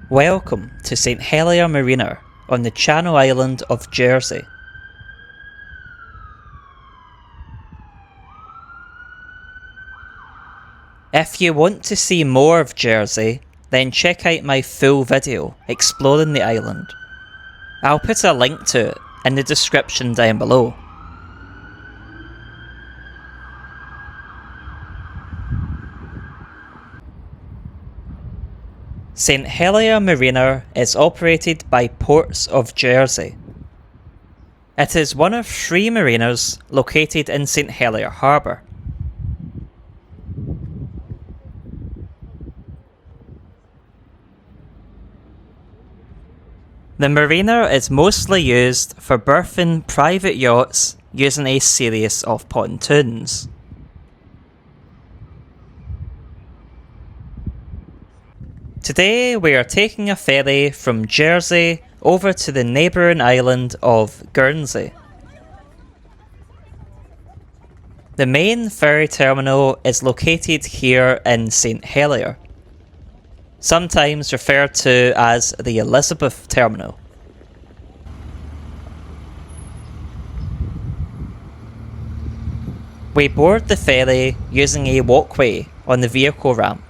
Welcome to St Helier Marina on the Channel Island of Guernsey. If you want to see more of Guernsey, then check out my full video exploring the island. I'll put a link to it in the description down below. St Helier Marina is operated by Ports of Guernsey. It is one of 3 marinas located in St Helier Harbour. The marina is mostly used for berthing private yachts using a series of pontoons. Today we are taking a ferry from Guernsey over to the neighbouring island of Guernsey. The main ferry terminal is located here in St Helier, sometimes referred to as the Elizabeth Terminal. We board the ferry using a walkway on the vehicle ramp.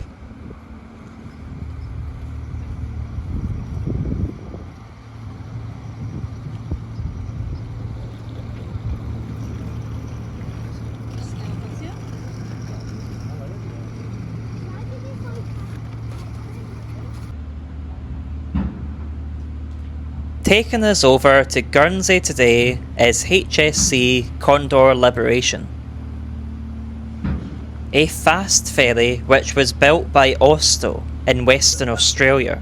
Taking us over to Guernsey today is HSC Condor Liberation, a fast ferry which was built by Osto in Western Australia.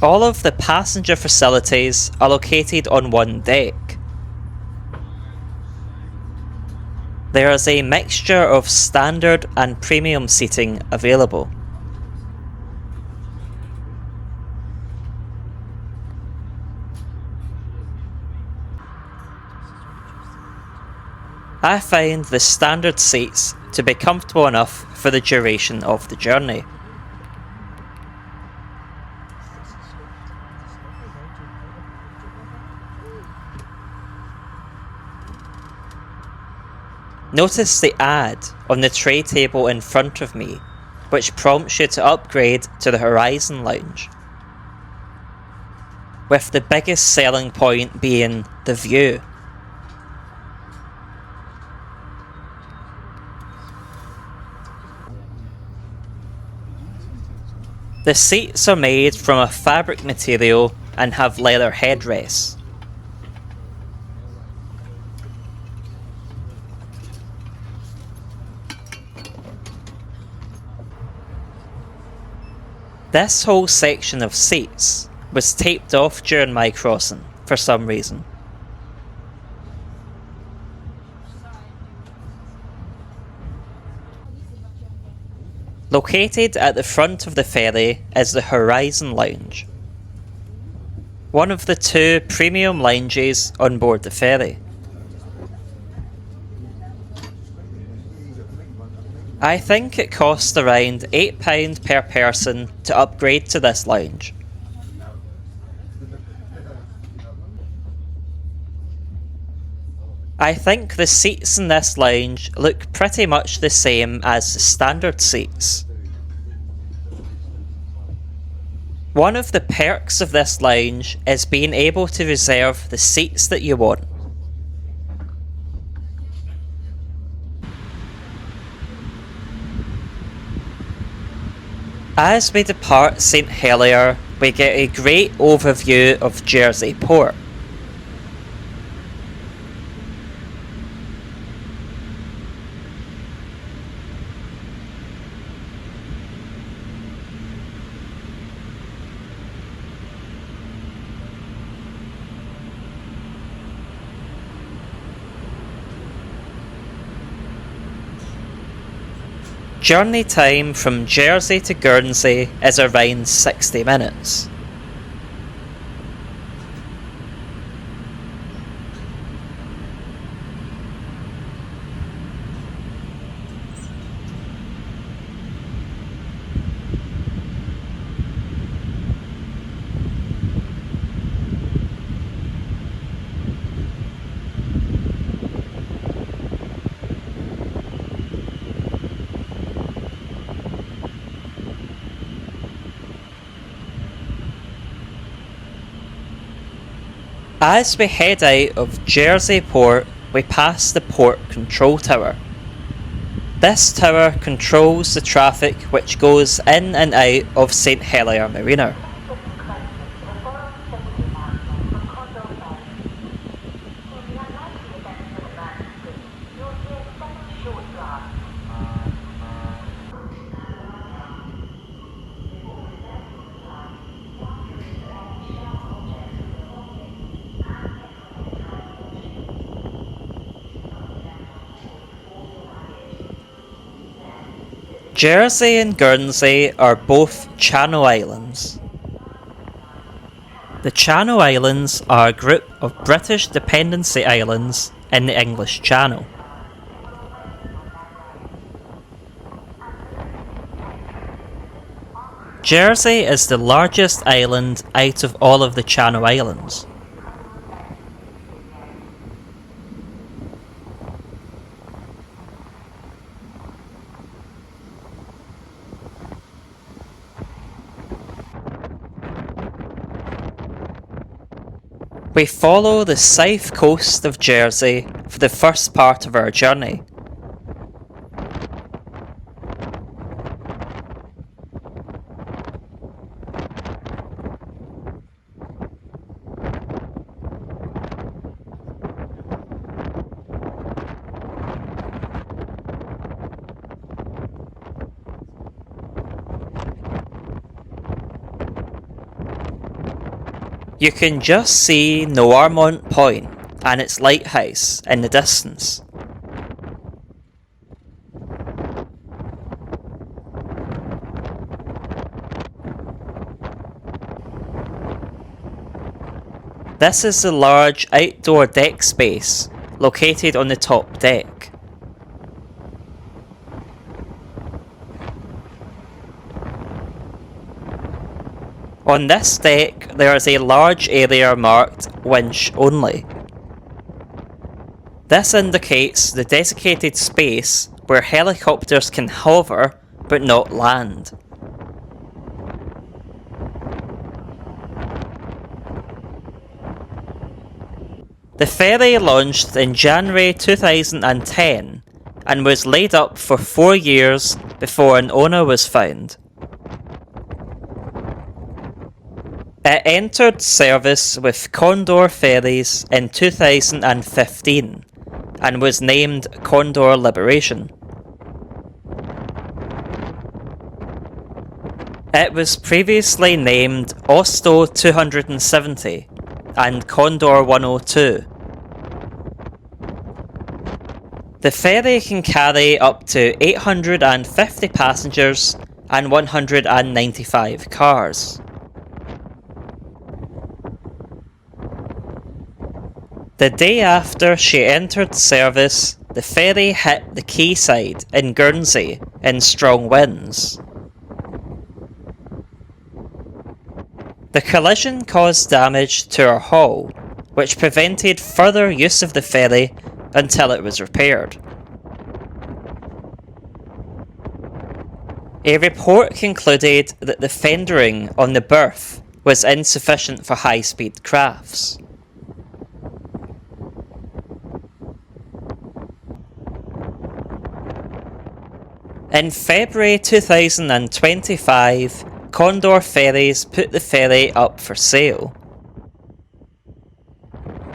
All of the passenger facilities are located on one deck. There is a mixture of standard and premium seating available. I find the standard seats to be comfortable enough for the duration of the journey. Notice the ad on the tray table in front of me, which prompts you to upgrade to the Horizon Lounge, with the biggest selling point being the view. The seats are made from a fabric material and have leather headrests. This whole section of seats was taped off during my crossing for some reason. Located at the front of the ferry is the Horizon Lounge, one of the 2 premium lounges on board the ferry. I think it costs around £8 per person to upgrade to this lounge. I think the seats in this lounge look pretty much the same as the standard seats. One of the perks of this lounge is being able to reserve the seats that you want. As we depart St Helier, we get a great overview of Guernsey Port. Journey time from Guernsey to Guernsey is around 60 minutes. As we head out of Guernsey port, we pass the port control tower. This tower controls the traffic which goes in and out of St Helier Marina. Jersey and Guernsey are both Channel Islands. The Channel Islands are a group of British dependency islands in the English Channel. Jersey is the largest island out of all of the Channel Islands. We follow the south coast of Jersey for the first part of our journey. You can just see Noirmont Point and its lighthouse in the distance. This is the large outdoor deck space located on the top deck. On this deck there is a large area marked winch only. This indicates the designated space where helicopters can hover but not land. The ferry launched in January 2010 and was laid up for 4 years before an owner was found. It entered service with Condor Ferries in 2015 and was named Condor Liberation. It was previously named Oslo 270 and Condor 102. The ferry can carry up to 850 passengers and 195 cars. The day after she entered service, the ferry hit the quayside in Guernsey in strong winds. The collision caused damage to her hull, which prevented further use of the ferry until it was repaired. A report concluded that the fendering on the berth was insufficient for high-speed crafts. In February 2025, Condor Ferries put the ferry up for sale.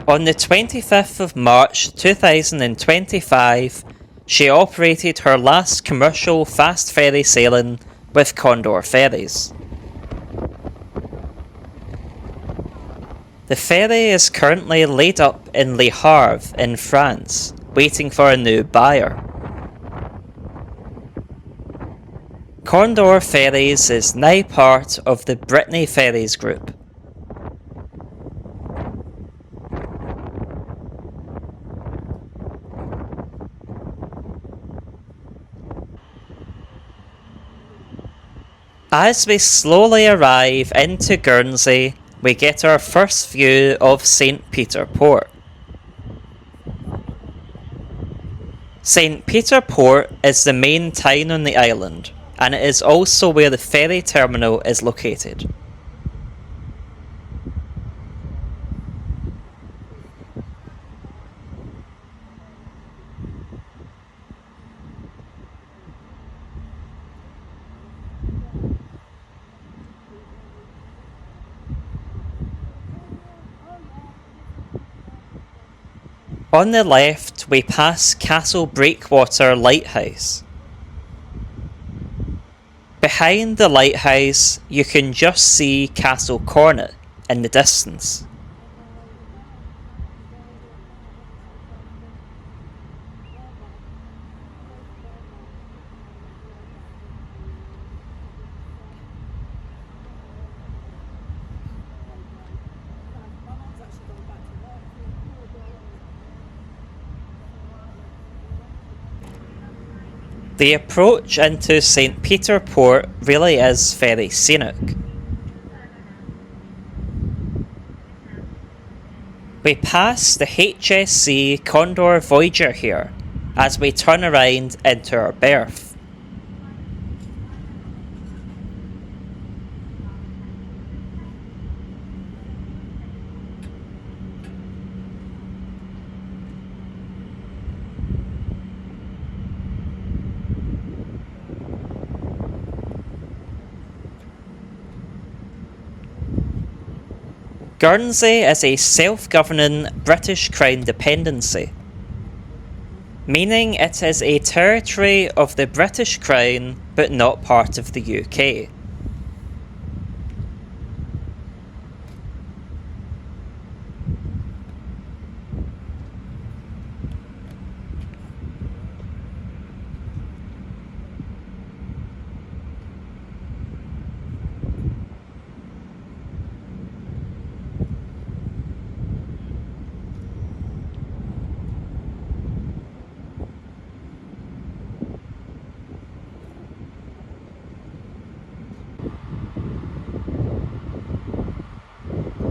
On the 25th of March 2025, she operated her last commercial fast ferry sailing with Condor Ferries. The ferry is currently laid up in Le Havre in France, waiting for a new buyer. Condor Ferries is now part of the Brittany Ferries Group. As we slowly arrive into Guernsey, we get our first view of St Peter Port. St Peter Port is the main town on the island, and it is also where the ferry terminal is located. On the left, we pass Castle Breakwater Lighthouse. Behind the lighthouse, you can just see Castle Cornet in the distance. The approach into St Peter Port really is very scenic. We pass the HSC Condor Voyager here as we turn around into our berth. Guernsey is a self-governing British Crown dependency, meaning it is a territory of the British Crown but not part of the UK.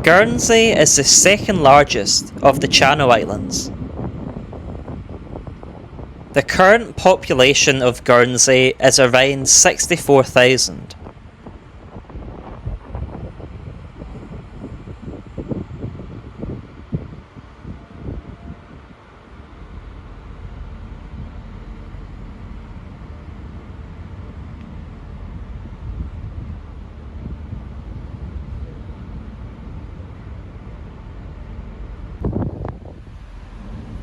Guernsey is the second largest of the Channel Islands. The current population of Guernsey is around 64,000.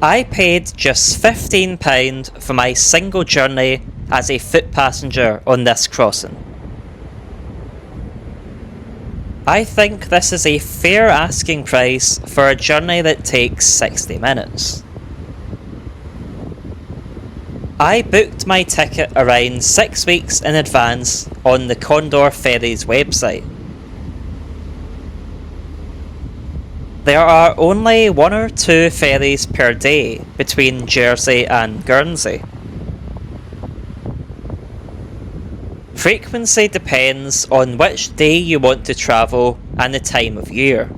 I paid just £15 for my single journey as a foot passenger on this crossing. I think this is a fair asking price for a journey that takes 60 minutes. I booked my ticket around 6 weeks in advance on the Condor Ferries website. There are only 1 or 2 ferries per day between Jersey and Guernsey. Frequency depends on which day you want to travel and the time of year.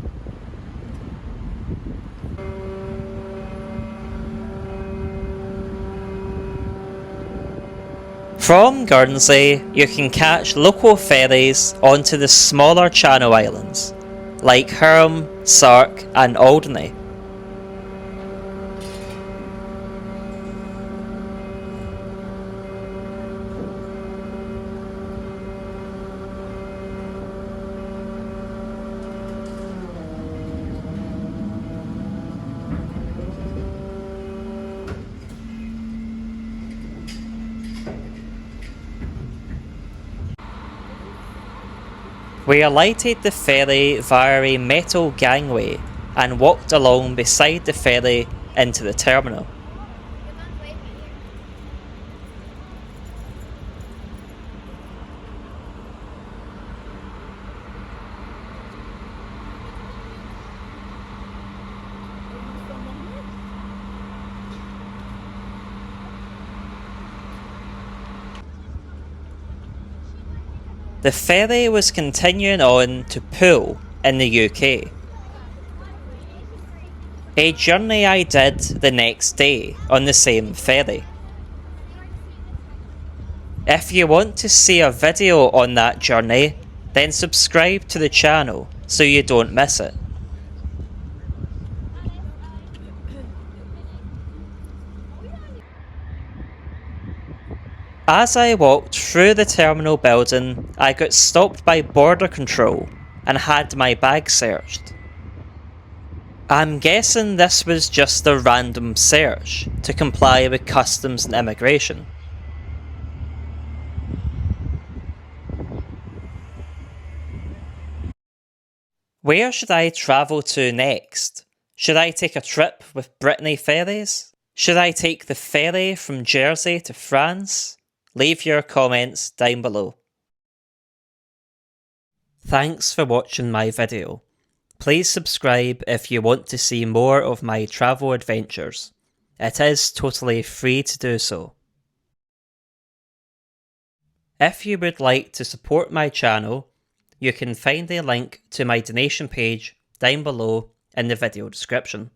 From Guernsey, you can catch local ferries onto the smaller Channel Islands, like Herm, Sark and Alderney. We alighted the ferry via a metal gangway and walked along beside the ferry into the terminal. The ferry was continuing on to Poole in the UK. A journey I did the next day on the same ferry. If you want to see a video on that journey, then subscribe to the channel so you don't miss it. As I walked through the terminal building, I got stopped by border control and had my bag searched. I'm guessing this was just a random search to comply with customs and immigration. Where should I travel to next? Should I take a trip with Brittany Ferries? Should I take the ferry from Jersey to France? Leave your comments down below. Thanks for watching my video. Please subscribe if you want to see more of my travel adventures. It is totally free to do so. If you would like to support my channel, you can find a link to my donation page down below in the video description.